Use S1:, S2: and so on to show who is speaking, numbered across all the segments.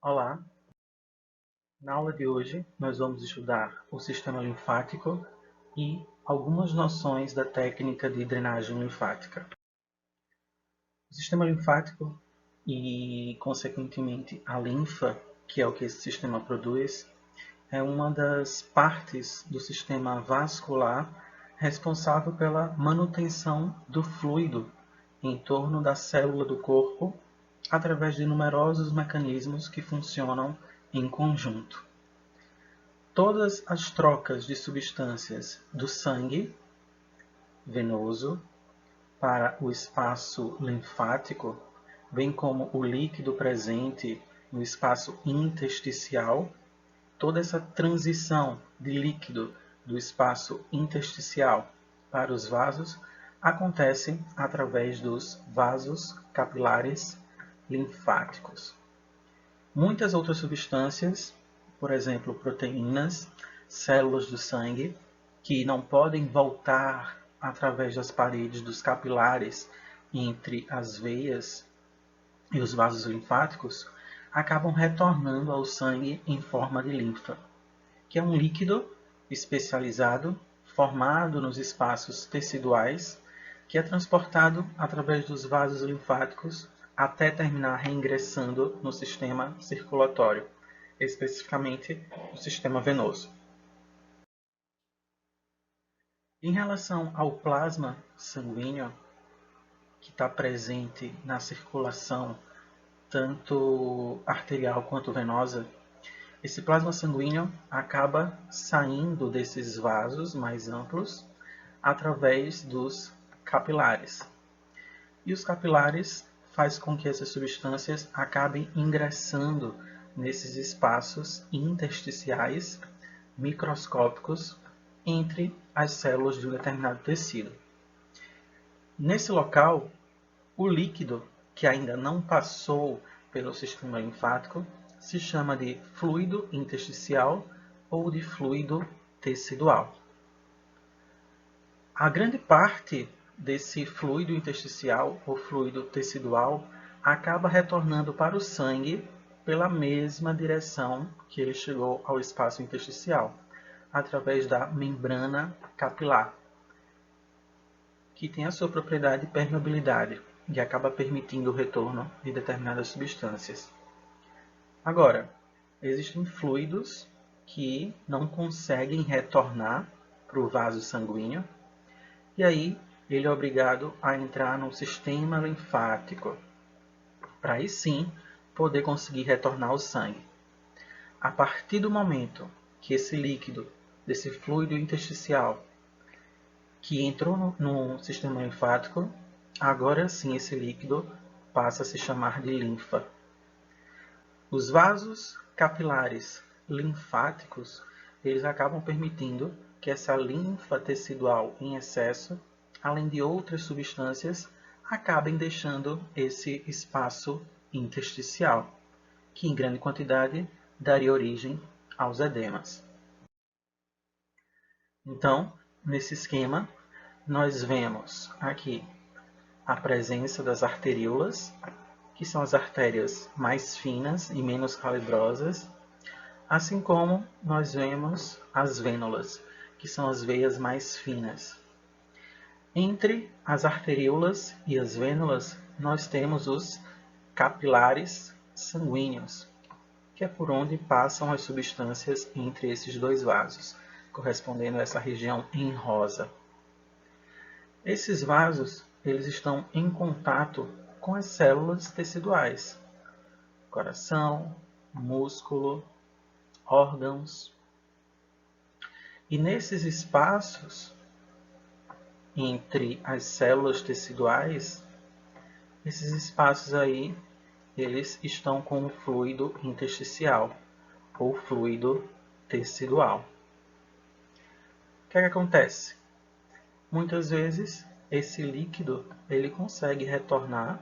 S1: Olá, na aula de hoje nós vamos estudar o sistema linfático e algumas noções da técnica de drenagem linfática. O sistema linfático e, consequentemente, a linfa, que é o que esse sistema produz, é uma das partes do sistema vascular responsável pela manutenção do fluido em torno da célula do corpo através de numerosos mecanismos que funcionam em conjunto. Todas as trocas de substâncias do sangue venoso para o espaço linfático, bem como o líquido presente no espaço intersticial, toda essa transição de líquido do espaço intersticial para os vasos acontece através dos vasos capilares linfáticos. Muitas outras substâncias, por exemplo, proteínas, células do sangue, que não podem voltar através das paredes dos capilares entre as veias e os vasos linfáticos, acabam retornando ao sangue em forma de linfa, que é um líquido especializado formado nos espaços teciduais, que é transportado através dos vasos linfáticos até terminar reingressando no sistema circulatório, especificamente no sistema venoso. Em relação ao plasma sanguíneo, que está presente na circulação tanto arterial quanto venosa, esse plasma sanguíneo acaba saindo desses vasos mais amplos através dos capilares. E os capilares faz com que essas substâncias acabem ingressando nesses espaços intersticiais microscópicos entre as células de um determinado tecido. Nesse local, o líquido que ainda não passou pelo sistema linfático se chama de fluido intersticial ou de fluido tecidual. A grande parte desse fluido intersticial ou fluido tecidual acaba retornando para o sangue pela mesma direção que ele chegou ao espaço intersticial, através da membrana capilar, que tem a sua propriedade de permeabilidade e acaba permitindo o retorno de determinadas substâncias. Agora, existem fluidos que não conseguem retornar para o vaso sanguíneo, e aí ele é obrigado a entrar no sistema linfático, para aí sim poder conseguir retornar ao sangue. A partir do momento que esse líquido, desse fluido intersticial, que entrou no sistema linfático, agora sim esse líquido passa a se chamar de linfa. Os vasos capilares linfáticos, eles acabam permitindo que essa linfa tecidual em excesso, além de outras substâncias, acabem deixando esse espaço intersticial, que em grande quantidade daria origem aos edemas. Então, nesse esquema, nós vemos aqui a presença das arteríolas, que são as artérias mais finas e menos calibrosas, assim como nós vemos as vênulas, que são as veias mais finas. Entre as arteríolas e as vênulas, nós temos os capilares sanguíneos, que é por onde passam as substâncias entre esses dois vasos, correspondendo a essa região em rosa. Esses vasos, eles estão em contato com as células teciduais, coração, músculo, órgãos. E nesses espaços, entre as células teciduais, esses espaços aí, eles estão com o fluido intersticial, ou fluido tecidual. O que é que acontece? Muitas vezes, esse líquido ele consegue retornar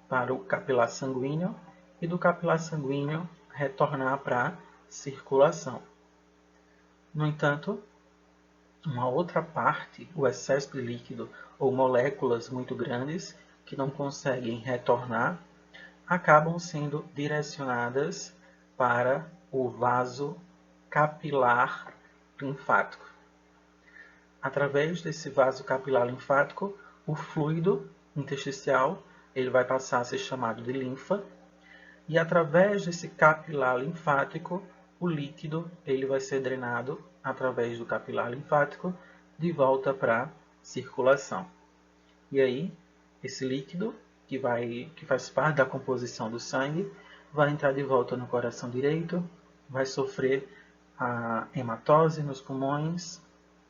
S1: para o capilar sanguíneo e do capilar sanguíneo retornar para a circulação. No entanto, uma outra parte, o excesso de líquido ou moléculas muito grandes que não conseguem retornar, acabam sendo direcionadas para o vaso capilar linfático. Através desse vaso capilar linfático, o fluido intersticial ele vai passar a ser chamado de linfa, e através desse capilar linfático, o líquido ele vai ser drenado através do capilar linfático de volta para a circulação. E aí, esse líquido, que faz parte da composição do sangue, vai entrar de volta no coração direito, vai sofrer a hematose nos pulmões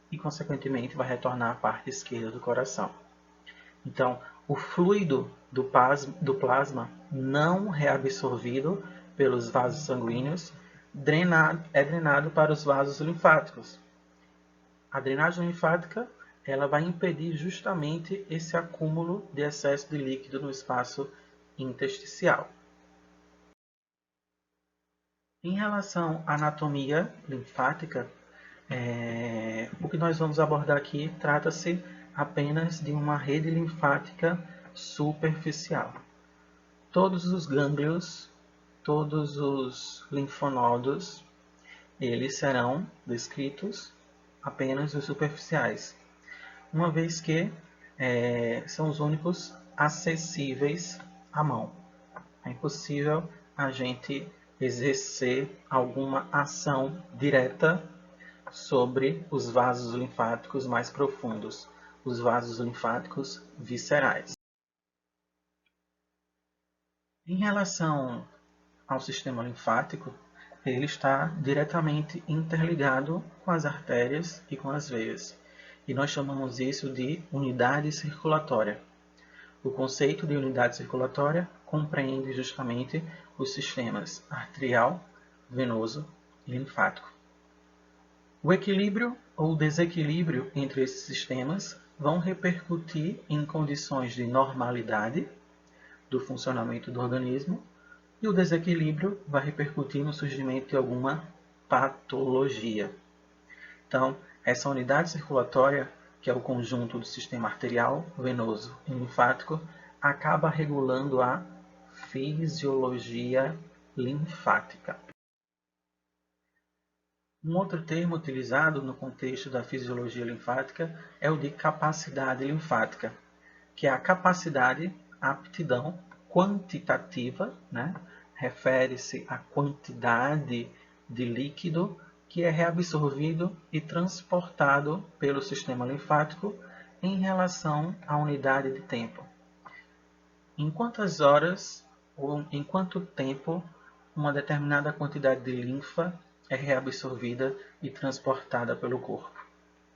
S1: e, consequentemente, vai retornar à parte esquerda do coração. Então, o fluido do plasma não reabsorvido pelos vasos sanguíneos é drenado para os vasos linfáticos. A drenagem linfática ela vai impedir justamente esse acúmulo de excesso de líquido no espaço intersticial. Em relação à anatomia linfática, o que nós vamos abordar aqui trata-se apenas de uma rede linfática superficial. Todos os gânglios, todos os linfonodos, eles serão descritos apenas os superficiais, uma vez que são os únicos acessíveis à mão. É impossível a gente exercer alguma ação direta sobre os vasos linfáticos mais profundos, os vasos linfáticos viscerais. Em relação ao sistema linfático, ele está diretamente interligado com as artérias e com as veias, e nós chamamos isso de unidade circulatória. O conceito de unidade circulatória compreende justamente os sistemas arterial, venoso e linfático. O equilíbrio ou desequilíbrio entre esses sistemas vão repercutir em condições de normalidade do funcionamento do organismo, e o desequilíbrio vai repercutir no surgimento de alguma patologia. Então, essa unidade circulatória, que é o conjunto do sistema arterial, venoso e linfático, acaba regulando a fisiologia linfática. Um outro termo utilizado no contexto da fisiologia linfática é o de capacidade linfática, que é a capacidade, a aptidão quantitativa, né? Refere-se à quantidade de líquido que é reabsorvido e transportado pelo sistema linfático em relação à unidade de tempo. Em quantas horas ou em quanto tempo uma determinada quantidade de linfa é reabsorvida e transportada pelo corpo,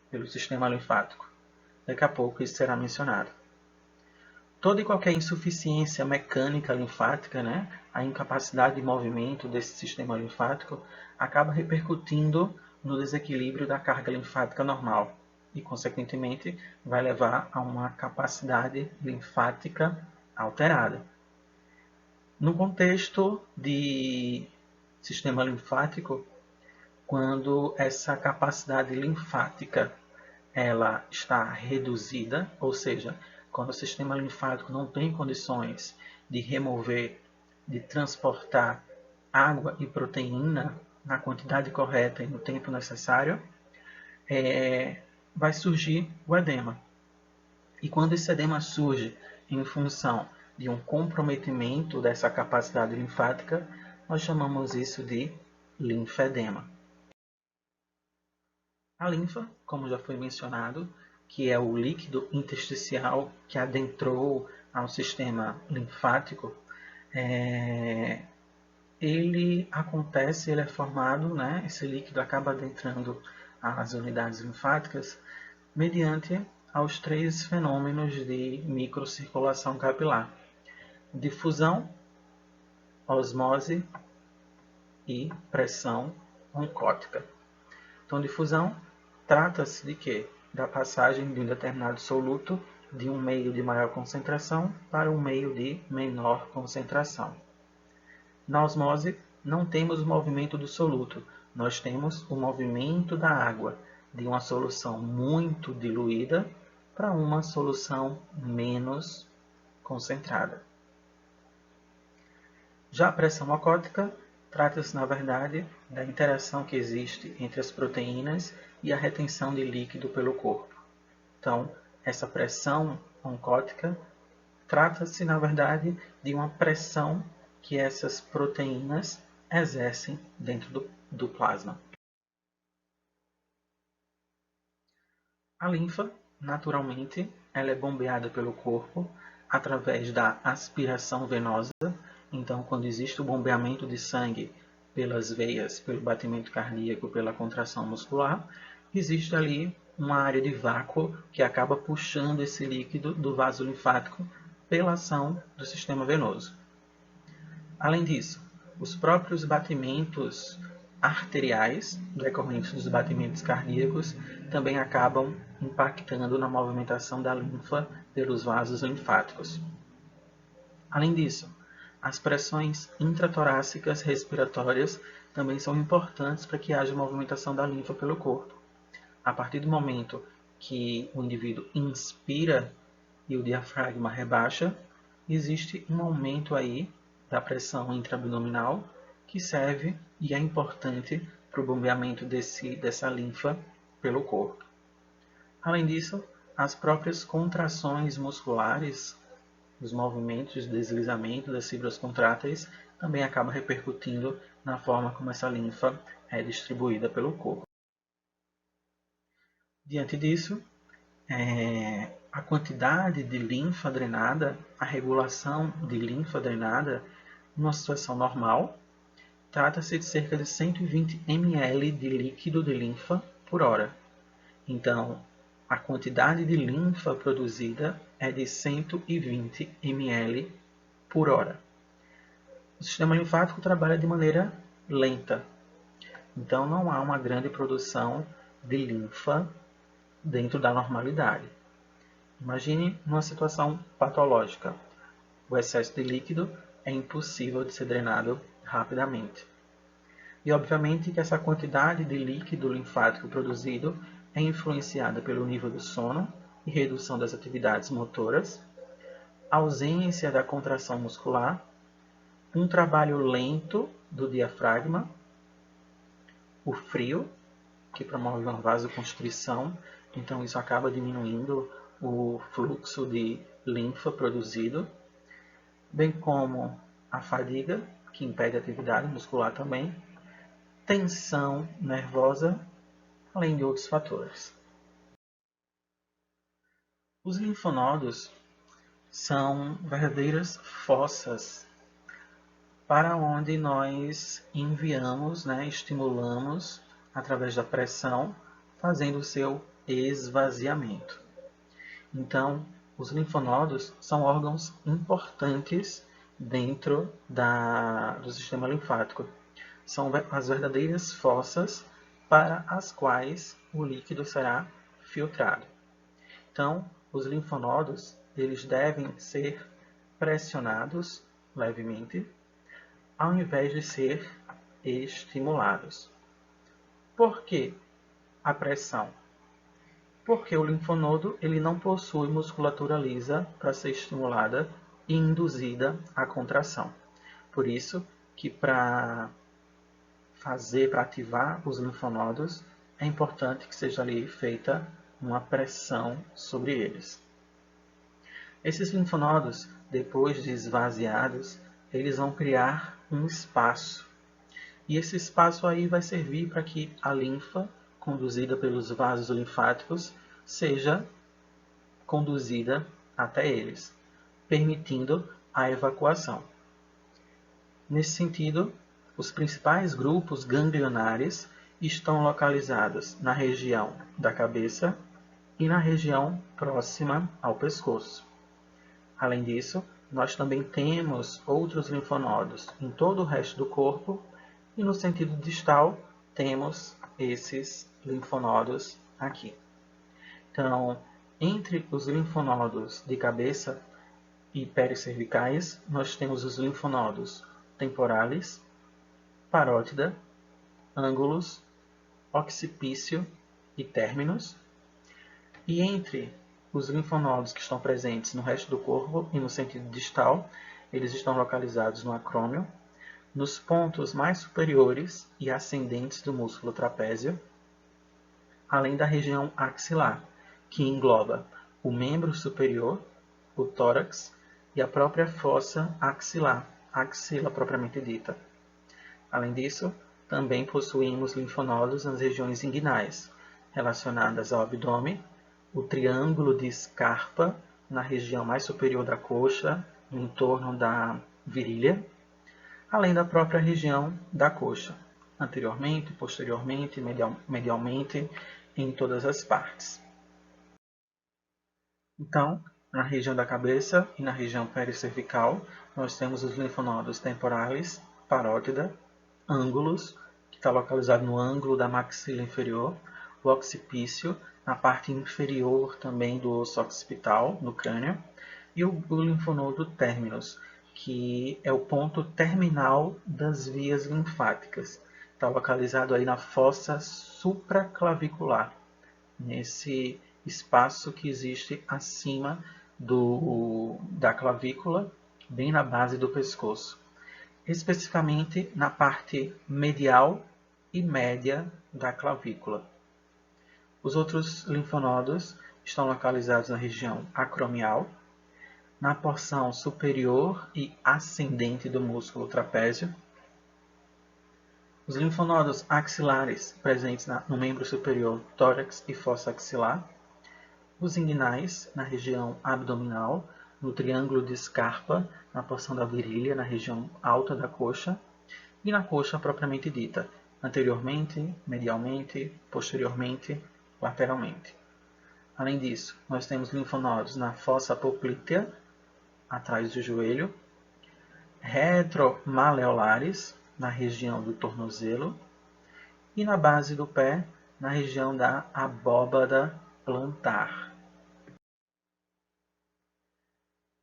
S1: pelo sistema linfático. Daqui a pouco isso será mencionado. Toda e qualquer insuficiência mecânica linfática, né, a incapacidade de movimento desse sistema linfático, acaba repercutindo no desequilíbrio da carga linfática normal e, consequentemente, vai levar a uma capacidade linfática alterada. No contexto de sistema linfático, quando essa capacidade linfática ela está reduzida, ou seja, quando o sistema linfático não tem condições de remover, de transportar água e proteína na quantidade correta e no tempo necessário, vai surgir o edema. E quando esse edema surge em função de um comprometimento dessa capacidade linfática, nós chamamos isso de linfedema. A linfa, como já foi mencionado, que é o líquido intersticial que adentrou ao sistema linfático, ele é formado, né, esse líquido acaba adentrando as unidades linfáticas mediante aos três fenômenos de microcirculação capilar: difusão, osmose e pressão oncótica. Então, difusão trata-se de quê? Da passagem de um determinado soluto de um meio de maior concentração para um meio de menor concentração. Na osmose, não temos o movimento do soluto, nós temos o movimento da água de uma solução muito diluída para uma solução menos concentrada. Já a pressão oncótica trata-se, na verdade, da interação que existe entre as proteínas e a retenção de líquido pelo corpo. Então, essa pressão oncótica trata-se, na verdade, de uma pressão que essas proteínas exercem dentro do plasma. A linfa, naturalmente, ela é bombeada pelo corpo através da aspiração venosa. Então, quando existe o bombeamento de sangue pelas veias, pelo batimento cardíaco, pela contração muscular, existe ali uma área de vácuo que acaba puxando esse líquido do vaso linfático pela ação do sistema venoso. Além disso, os próprios batimentos arteriais, decorrentes dos batimentos cardíacos, também acabam impactando na movimentação da linfa pelos vasos linfáticos. Além disso, as pressões intratorácicas respiratórias também são importantes para que haja movimentação da linfa pelo corpo. A partir do momento que o indivíduo inspira e o diafragma rebaixa, existe um aumento aí da pressão intraabdominal que serve e é importante para o bombeamento dessa linfa pelo corpo. Além disso, as próprias contrações musculares, os movimentos de deslizamento das fibras contráteis também acabam repercutindo na forma como essa linfa é distribuída pelo corpo. Diante disso, a quantidade de linfa drenada, a regulação de linfa drenada, numa situação normal, trata-se de cerca de 120 ml de líquido de linfa por hora. Então, a quantidade de linfa produzida é de 120 ml por hora. O sistema linfático trabalha de maneira lenta, então não há uma grande produção de linfa dentro da normalidade. Imagine uma situação patológica. O excesso de líquido é impossível de ser drenado rapidamente. E obviamente que essa quantidade de líquido linfático produzido é influenciada pelo nível do sono e redução das atividades motoras, ausência da contração muscular, um trabalho lento do diafragma, o frio, que promove uma vasoconstrição, então isso acaba diminuindo o fluxo de linfa produzido, bem como a fadiga, que impede a atividade muscular também, tensão nervosa, além de outros fatores. Os linfonodos são verdadeiras fossas para onde nós enviamos, estimulamos através da pressão, fazendo o seu esvaziamento. Então, os linfonodos são órgãos importantes dentro do sistema linfático. São as verdadeiras fossas para as quais o líquido será filtrado. Então, os linfonodos eles devem ser pressionados levemente, ao invés de ser estimulados. Por que a pressão? Porque o linfonodo ele não possui musculatura lisa para ser estimulada e induzida à contração. Por isso que para ativar os linfonodos, é importante que seja ali feita uma pressão sobre eles. Esses linfonodos, depois de esvaziados, eles vão criar um espaço. E esse espaço aí vai servir para que a linfa, conduzida pelos vasos linfáticos, seja conduzida até eles, permitindo a evacuação. Nesse sentido, os principais grupos ganglionares estão localizados na região da cabeça e na região próxima ao pescoço. Além disso, nós também temos outros linfonodos em todo o resto do corpo e no sentido distal temos esses linfonodos aqui. Então, entre os linfonodos de cabeça e pericervicais, nós temos os linfonodos temporalis, parótida, ângulos, occipício e terminus. E entre os linfonodos que estão presentes no resto do corpo e no sentido distal, eles estão localizados no acrômio, nos pontos mais superiores e ascendentes do músculo trapézio, além da região axilar, que engloba o membro superior, o tórax e a própria fossa axilar, a axila propriamente dita. Além disso, também possuímos linfonodos nas regiões inguinais, relacionadas ao abdômen, o triângulo de Scarpa na região mais superior da coxa, no entorno da virilha, além da própria região da coxa, anteriormente, posteriormente, medialmente, em todas as partes. Então, na região da cabeça e na região pericervical, nós temos os linfonodos temporalis, parótida, ângulos, que está localizado no ângulo da maxila inferior, o occipício, na parte inferior também do osso occipital, no crânio, e o linfonodo terminus, que é o ponto terminal das vias linfáticas. Está localizado aí na fossa supraclavicular, nesse espaço que existe acima da clavícula, bem na base do pescoço, especificamente na parte medial e média da clavícula. Os outros linfonodos estão localizados na região acromial, na porção superior e ascendente do músculo trapézio. Os linfonodos axilares presentes no membro superior, tórax e fossa axilar. Os inguinais na região abdominal, no triângulo de Scarpa, na porção da virilha, na região alta da coxa. E na coxa propriamente dita, anteriormente, medialmente, posteriormente, lateralmente. Além disso, nós temos linfonodos na fossa poplítea, atrás do joelho, retromaleolares, na região do tornozelo, e na base do pé, na região da abóbada plantar.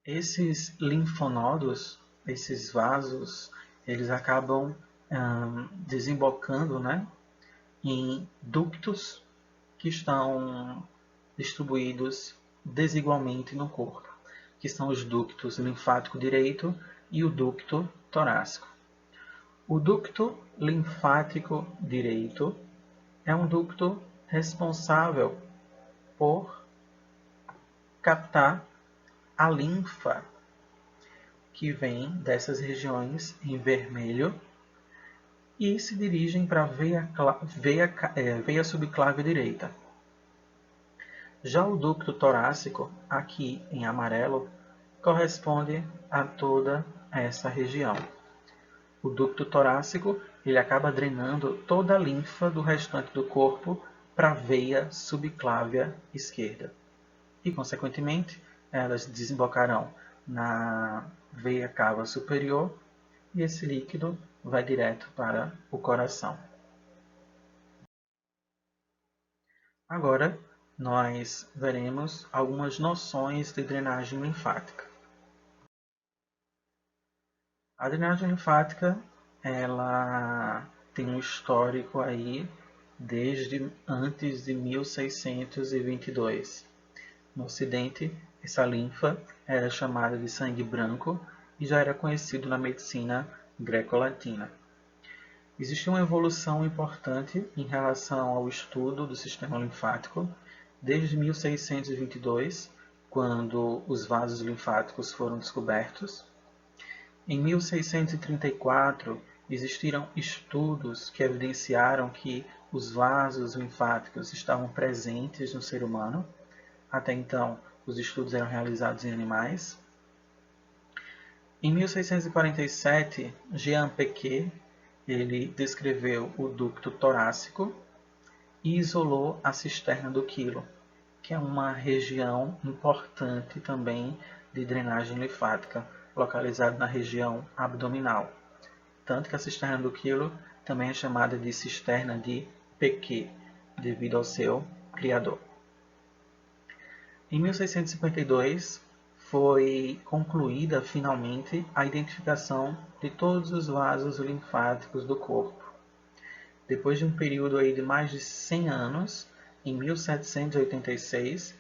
S1: Esses linfonodos, esses vasos, eles acabam desembocando, né, em ductos que estão distribuídos desigualmente no corpo, que são os ductos linfático direito e o ducto torácico. O ducto linfático direito é um ducto responsável por captar a linfa que vem dessas regiões em vermelho e se dirigem para a veia subclávia direita. Já o ducto torácico, aqui em amarelo, corresponde a toda essa região. O ducto torácico ele acaba drenando toda a linfa do restante do corpo para a veia subclávia esquerda. E, consequentemente, elas desembocarão na veia cava superior e esse líquido vai direto para o coração. Agora, nós veremos algumas noções de drenagem linfática. A drenagem linfática, ela tem um histórico aí desde antes de 1622. No Ocidente, essa linfa era chamada de sangue branco e já era conhecido na medicina greco-latina. Existiu uma evolução importante em relação ao estudo do sistema linfático desde 1622, quando os vasos linfáticos foram descobertos. Em 1634, existiram estudos que evidenciaram que os vasos linfáticos estavam presentes no ser humano. Até então, os estudos eram realizados em animais. Em 1647, Jean Piquet ele descreveu o ducto torácico e isolou a cisterna do quilo, que é uma região importante também de drenagem linfática, localizada na região abdominal. Tanto que a cisterna do quilo também é chamada de cisterna de Piquet, devido ao seu criador. Em 1652, foi concluída finalmente a identificação de todos os vasos linfáticos do corpo. Depois de um período aí de mais de 100 anos, em 1786,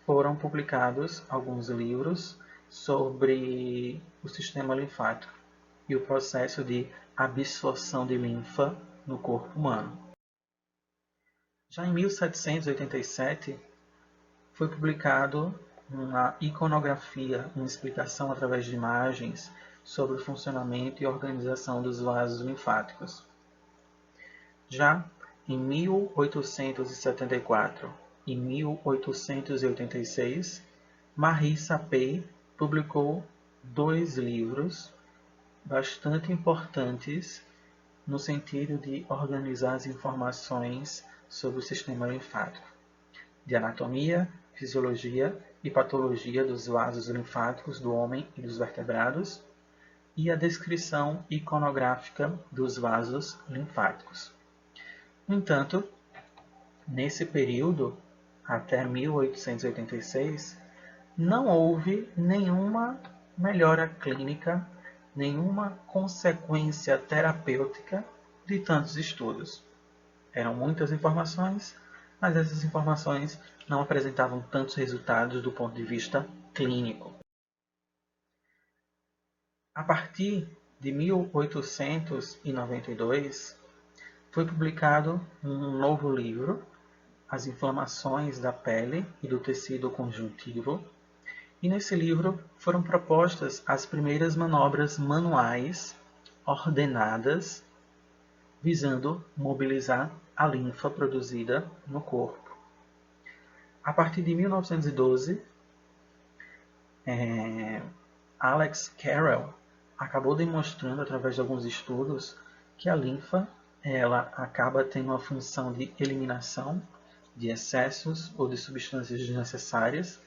S1: foram publicados alguns livros sobre o sistema linfático e o processo de absorção de linfa no corpo humano. Já em 1787, foi publicado uma iconografia, uma explicação através de imagens sobre o funcionamento e organização dos vasos linfáticos. Já em 1874 e 1886, Marie Sapé publicou 2 livros bastante importantes no sentido de organizar as informações sobre o sistema linfático, de anatomia, fisiologia e patologia dos vasos linfáticos do homem e dos vertebrados, e a descrição iconográfica dos vasos linfáticos. No entanto, nesse período, até 1886, não houve nenhuma melhora clínica, nenhuma consequência terapêutica de tantos estudos. Eram muitas informações, mas essas informações não apresentavam tantos resultados do ponto de vista clínico. A partir de 1892, foi publicado um novo livro, As Inflamações da Pele e do Tecido Conjuntivo, e nesse livro foram propostas as primeiras manobras manuais ordenadas visando mobilizar a linfa produzida no corpo. A partir de 1912, Alex Carrel acabou demonstrando através de alguns estudos que a linfa ela acaba tendo uma função de eliminação de excessos ou de substâncias desnecessárias,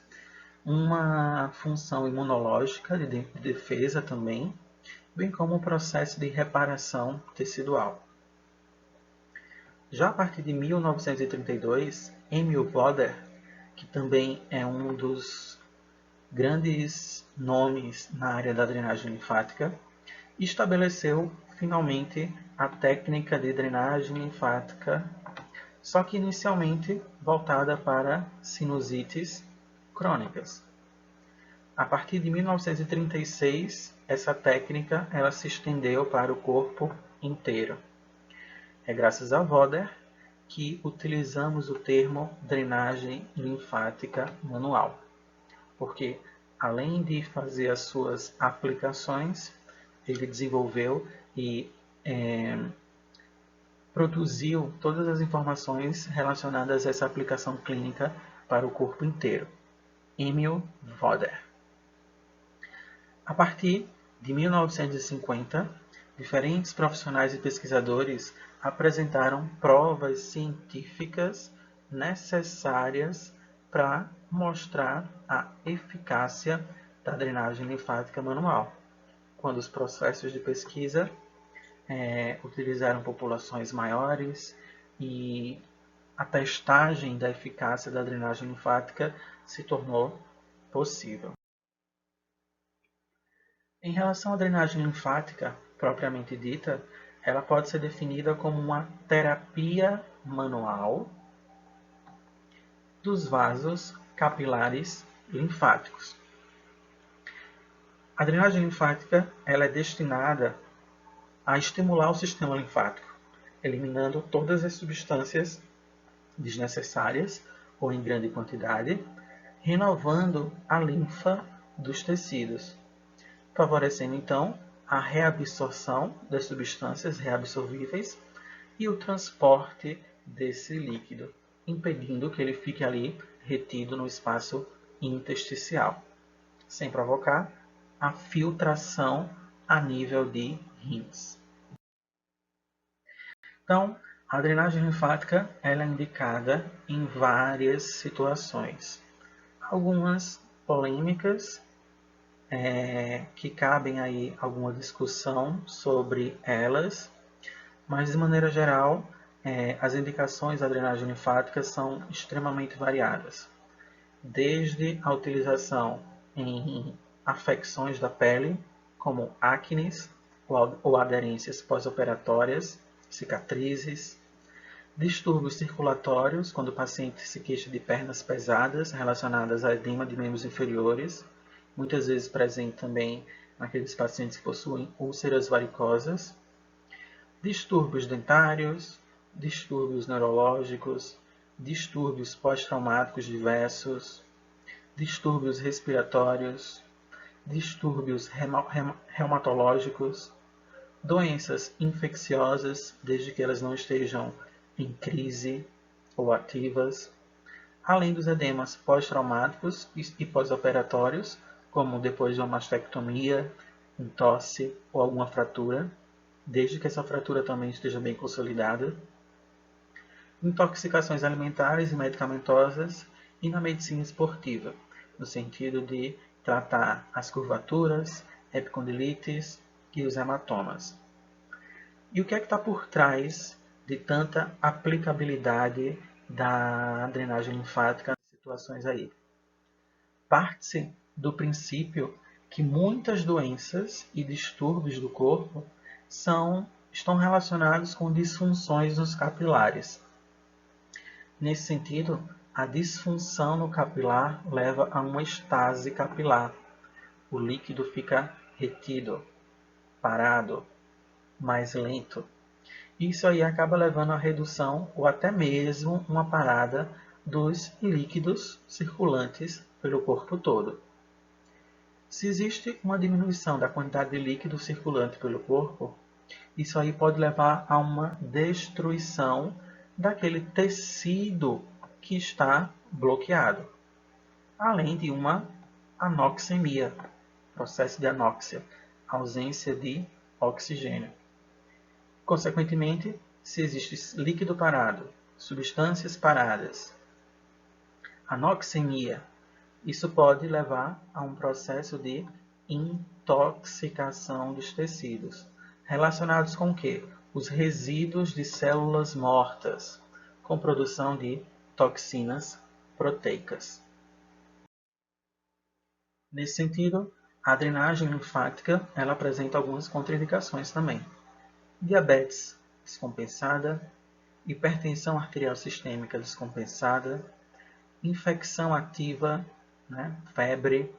S1: uma função imunológica de defesa também, bem como um processo de reparação tecidual. Já a partir de 1932, Emil Boder, que também é um dos grandes nomes na área da drenagem linfática, estabeleceu finalmente a técnica de drenagem linfática, só que inicialmente voltada para sinusites crônicas. A partir de 1936, essa técnica ela se estendeu para o corpo inteiro. É graças a Boder que utilizamos o termo drenagem linfática manual, porque além de fazer as suas aplicações, ele desenvolveu e produziu todas as informações relacionadas a essa aplicação clínica para o corpo inteiro. Emil Boder. A partir de 1950, diferentes profissionais e pesquisadores apresentaram provas científicas necessárias para mostrar a eficácia da drenagem linfática manual, quando os processos de pesquisa utilizaram populações maiores e a testagem da eficácia da drenagem linfática se tornou possível. Em relação à drenagem linfática, propriamente dita, ela pode ser definida como uma terapia manual dos vasos capilares linfáticos. A drenagem linfática ela é destinada a estimular o sistema linfático, eliminando todas as substâncias desnecessárias ou em grande quantidade, renovando a linfa dos tecidos, favorecendo então a reabsorção das substâncias reabsorvíveis e o transporte desse líquido, impedindo que ele fique ali retido no espaço intersticial, sem provocar a filtração a nível de rins. Então, a drenagem linfática ela é indicada em várias situações, algumas polêmicas, que cabem aí alguma discussão sobre elas, mas de maneira geral, as indicações da drenagem linfática são extremamente variadas, desde a utilização em afecções da pele, como acnes ou aderências pós-operatórias, cicatrizes, distúrbios circulatórios, quando o paciente se queixa de pernas pesadas relacionadas a edema de membros inferiores, muitas vezes presente também naqueles pacientes que possuem úlceras varicosas, distúrbios dentários, distúrbios neurológicos, distúrbios pós-traumáticos diversos, distúrbios respiratórios, distúrbios reumatológicos, doenças infecciosas, desde que elas não estejam em crise ou ativas, além dos edemas pós-traumáticos e pós-operatórios, como depois de uma mastectomia, um tosse ou alguma fratura, desde que essa fratura também esteja bem consolidada, intoxicações alimentares e medicamentosas e na medicina esportiva, no sentido de tratar as curvaturas, epicondilites e os hematomas. E o que é que está por trás de tanta aplicabilidade da drenagem linfática nas situações aí? Parte-se do princípio que muitas doenças e distúrbios do corpo estão relacionados com disfunções nos capilares. Nesse sentido, a disfunção no capilar leva a uma estase capilar. O líquido fica retido, parado, mais lento. Isso aí acaba levando à redução ou até mesmo uma parada dos líquidos circulantes pelo corpo todo. Se existe uma diminuição da quantidade de líquido circulante pelo corpo, isso aí pode levar a uma destruição daquele tecido que está bloqueado, além de uma anoxemia, processo de anóxia, ausência de oxigênio. Consequentemente, se existe líquido parado, substâncias paradas, anoxemia, isso pode levar a um processo de intoxicação dos tecidos, relacionados com o quê? Os resíduos de células mortas, com produção de toxinas proteicas. Nesse sentido, a drenagem linfática ela apresenta algumas contraindicações também. Diabetes descompensada, hipertensão arterial sistêmica descompensada, infecção ativa, febre,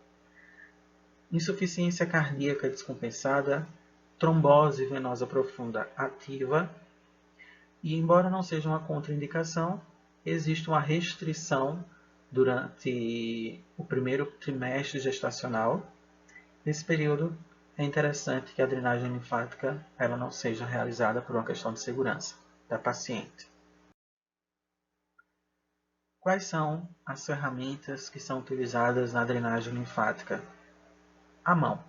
S1: insuficiência cardíaca descompensada, trombose venosa profunda ativa e, embora não seja uma contraindicação, existe uma restrição durante o primeiro trimestre gestacional. Nesse período, é interessante que a drenagem linfática ela não seja realizada por uma questão de segurança da paciente. Quais são as ferramentas que são utilizadas na drenagem linfática? A mão.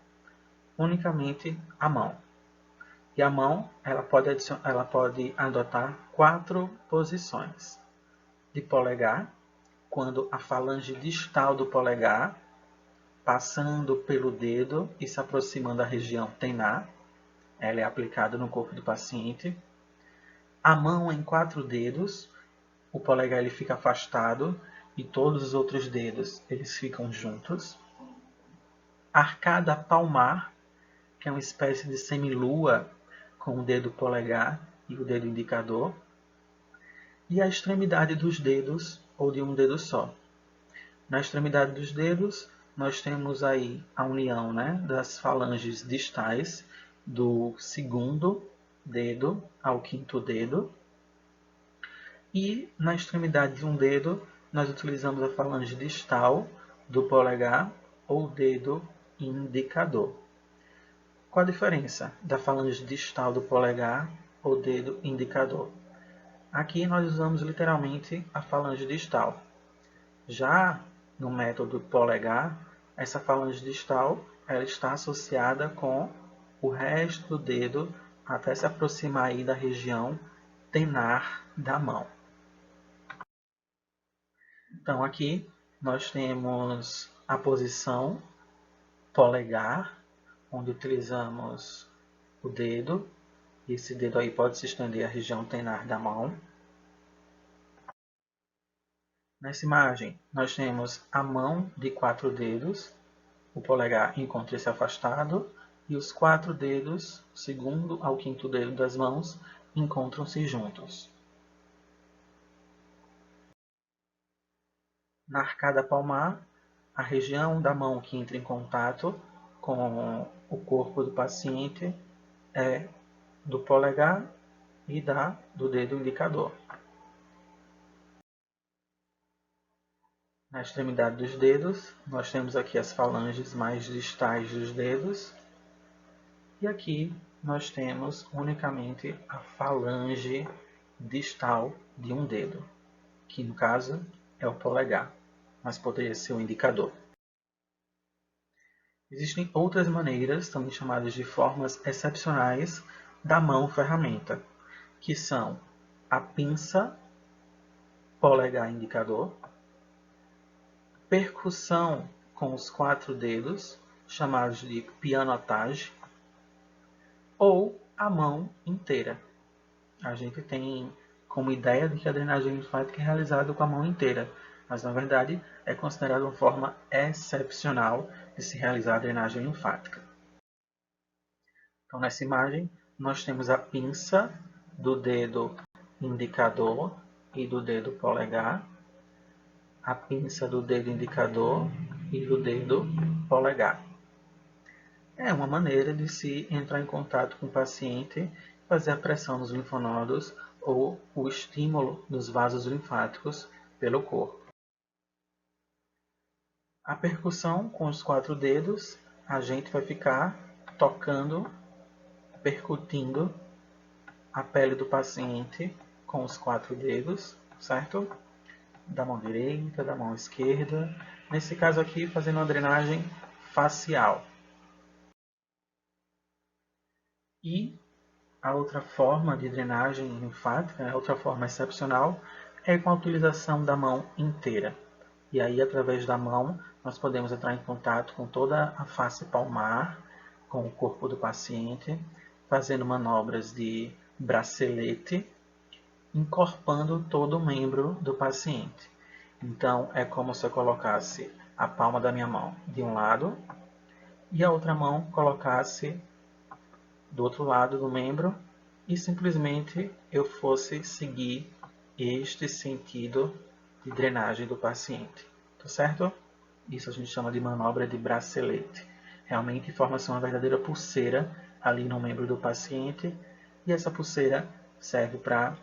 S1: Unicamente a mão. E a mão ela pode adotar 4 posições. De polegar, quando a falange distal do polegar, passando pelo dedo e se aproximando da região tenar, ela é aplicada no corpo do paciente. A mão em 4 dedos, o polegar ele fica afastado e todos os outros dedos eles ficam juntos. Arcada palmar, que é uma espécie de semilua com o dedo polegar e o dedo indicador. E a extremidade dos dedos ou de um dedo só. Na extremidade dos dedos, nós temos aí a união das falanges distais do segundo dedo ao quinto dedo. E na extremidade de um dedo, nós utilizamos a falange distal do polegar ou dedo indicador. Qual a diferença da falange distal do polegar ou dedo indicador? Aqui nós usamos literalmente a falange distal. Já no método polegar, essa falange distal ela está associada com o resto do dedo até se aproximar aí da região tenar da mão. Então aqui nós temos a posição polegar, onde utilizamos o dedo. Esse dedo aí pode se estender à região tenar da mão. Nessa imagem, nós temos a mão de 4 dedos, o polegar encontra-se afastado e os 4 dedos, segundo ao quinto dedo das mãos, encontram-se juntos. Na arcada palmar, a região da mão que entra em contato com o corpo do paciente é do polegar e do dedo indicador. Na extremidade dos dedos, nós temos aqui as falanges mais distais dos dedos. E aqui nós temos unicamente a falange distal de um dedo, que no caso é o polegar, mas poderia ser o indicador. Existem outras maneiras, também chamadas de formas excepcionais, da mão ferramenta, que são a pinça, polegar indicador, percussão com os 4 dedos, chamados de pianotage, ou a mão inteira. A gente tem como ideia de que a drenagem linfática é realizada com a mão inteira, mas na verdade é considerada uma forma excepcional de se realizar a drenagem linfática. Então, nessa imagem, nós temos a pinça do dedo indicador e do dedo polegar, a pinça do dedo indicador e do dedo polegar. É uma maneira de se entrar em contato com o paciente, fazer a pressão nos linfonodos ou o estímulo dos vasos linfáticos pelo corpo. A percussão com os 4 dedos, a gente vai ficar tocando, percutindo a pele do paciente com os 4 dedos, certo? Da mão direita, da mão esquerda. Nesse caso aqui, fazendo uma drenagem facial. E a outra forma de drenagem linfática, a outra forma excepcional, é com a utilização da mão inteira. E aí, através da mão, nós podemos entrar em contato com toda a face palmar, com o corpo do paciente, fazendo manobras de bracelete, encorpando todo o membro do paciente. Então, é como se eu colocasse a palma da minha mão de um lado e a outra mão colocasse do outro lado do membro e simplesmente eu fosse seguir este sentido de drenagem do paciente. Tá certo? Isso a gente chama de manobra de bracelete. Realmente forma-se uma verdadeira pulseira ali no membro do paciente e essa pulseira serve para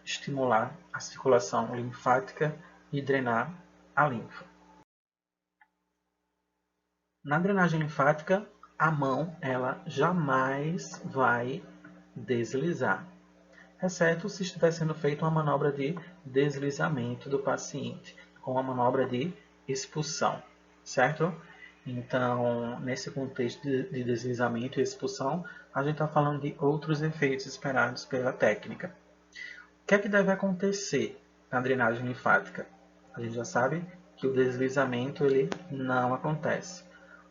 S1: estimular a circulação linfática e drenar a linfa. Na drenagem linfática, a mão ela jamais vai deslizar, exceto se estiver sendo feita uma manobra de deslizamento do paciente, ou uma manobra de expulsão, certo? Então, nesse contexto de deslizamento e expulsão, a gente está falando de outros efeitos esperados pela técnica. O que é que deve acontecer na drenagem linfática? A gente já sabe que o deslizamento ele não acontece.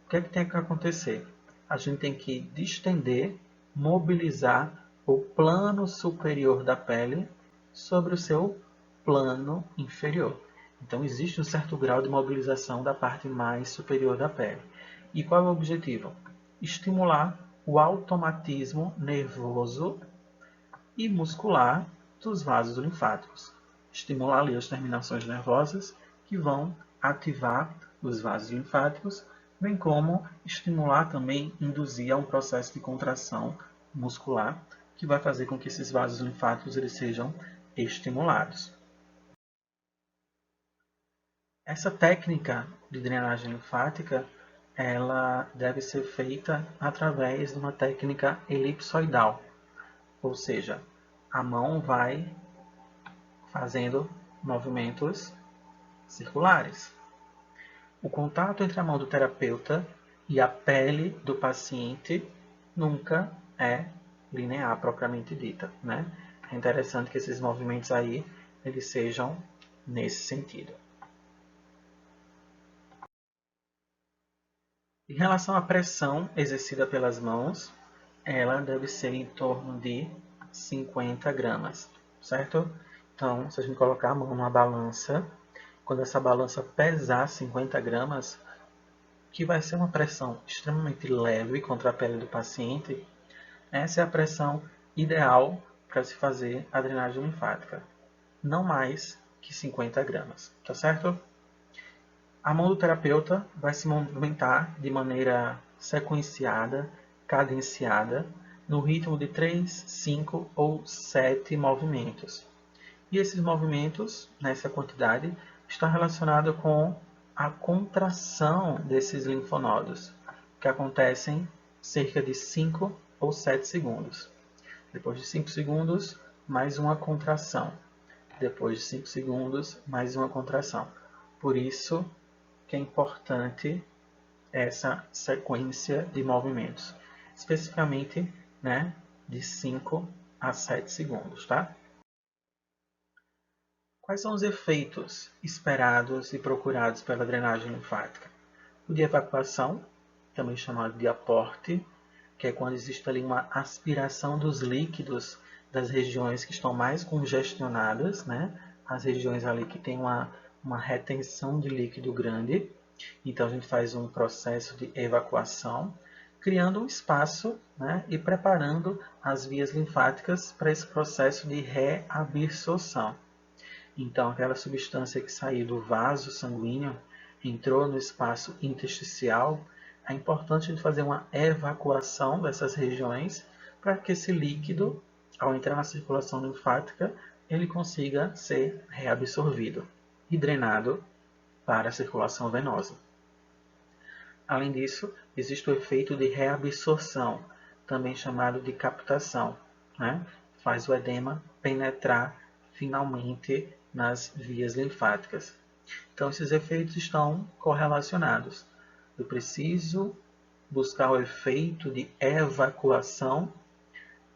S1: O que é que tem que acontecer? A gente tem que distender, mobilizar o plano superior da pele sobre o seu plano inferior. Então, existe um certo grau de mobilização da parte mais superior da pele. E qual é o objetivo? Estimular o automatismo nervoso e muscular dos vasos linfáticos. Estimular ali as terminações nervosas que vão ativar os vasos linfáticos, bem como estimular também, induzir a um processo de contração muscular que vai fazer com que esses vasos linfáticos eles sejam estimulados. Essa técnica de drenagem linfática ela deve ser feita através de uma técnica elipsoidal, ou seja, a mão vai fazendo movimentos circulares. O contato entre a mão do terapeuta e a pele do paciente nunca é linear propriamente dita, né? É interessante que esses movimentos aí eles sejam nesse sentido. Em relação à pressão exercida pelas mãos, ela deve ser em torno de 50 gramas, certo? Então, se a gente colocar a mão numa balança, quando essa balança pesar 50 gramas, que vai ser uma pressão extremamente leve contra a pele do paciente, essa é a pressão ideal para se fazer a drenagem linfática. Não mais que 50 gramas, tá certo? A mão do terapeuta vai se movimentar de maneira sequenciada, cadenciada, no ritmo de 3, 5 ou 7 movimentos. E esses movimentos, nessa quantidade, estão relacionados com a contração desses linfonodos, que acontecem cerca de 5 ou 7 segundos. Depois de 5 segundos, mais uma contração. Depois de 5 segundos, mais uma contração. Por isso que é importante essa sequência de movimentos, especificamente, né, de 5 a 7 segundos, tá? Quais são os efeitos esperados e procurados pela drenagem linfática? O de evacuação, também chamado de aporte, que é quando existe ali uma aspiração dos líquidos das regiões que estão mais congestionadas, né? As regiões ali que tem uma retenção de líquido grande. Então a gente faz um processo de evacuação, criando um espaço, né? E preparando as vias linfáticas para esse processo de reabsorção. Então, aquela substância que saiu do vaso sanguíneo entrou no espaço intersticial. É importante a gente fazer uma evacuação dessas regiões para que esse líquido, ao entrar na circulação linfática, ele consiga ser reabsorvido e drenado para a circulação venosa. Além disso, existe o efeito de reabsorção, também chamado de captação, né? Faz o edema penetrar finalmente nas vias linfáticas. Então, esses efeitos estão correlacionados. Eu preciso buscar o efeito de evacuação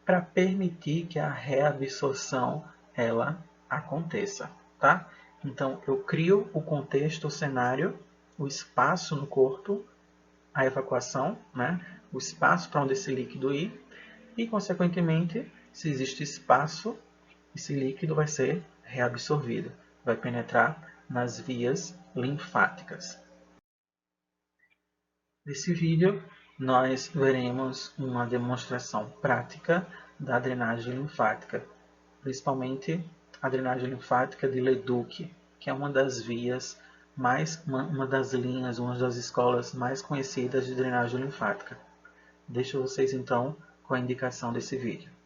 S1: para permitir que a reabsorção ela aconteça, tá? Então, eu crio o contexto, o cenário, o espaço no corpo, a evacuação, né? O espaço para onde esse líquido ir e, consequentemente, se existe espaço, esse líquido vai ser reabsorvido, vai penetrar nas vias linfáticas. Nesse vídeo, nós veremos uma demonstração prática da drenagem linfática, principalmente a drenagem linfática de Leduc, que é uma das vias uma das linhas, uma das escolas mais conhecidas de drenagem linfática. Deixo vocês então com a indicação desse vídeo.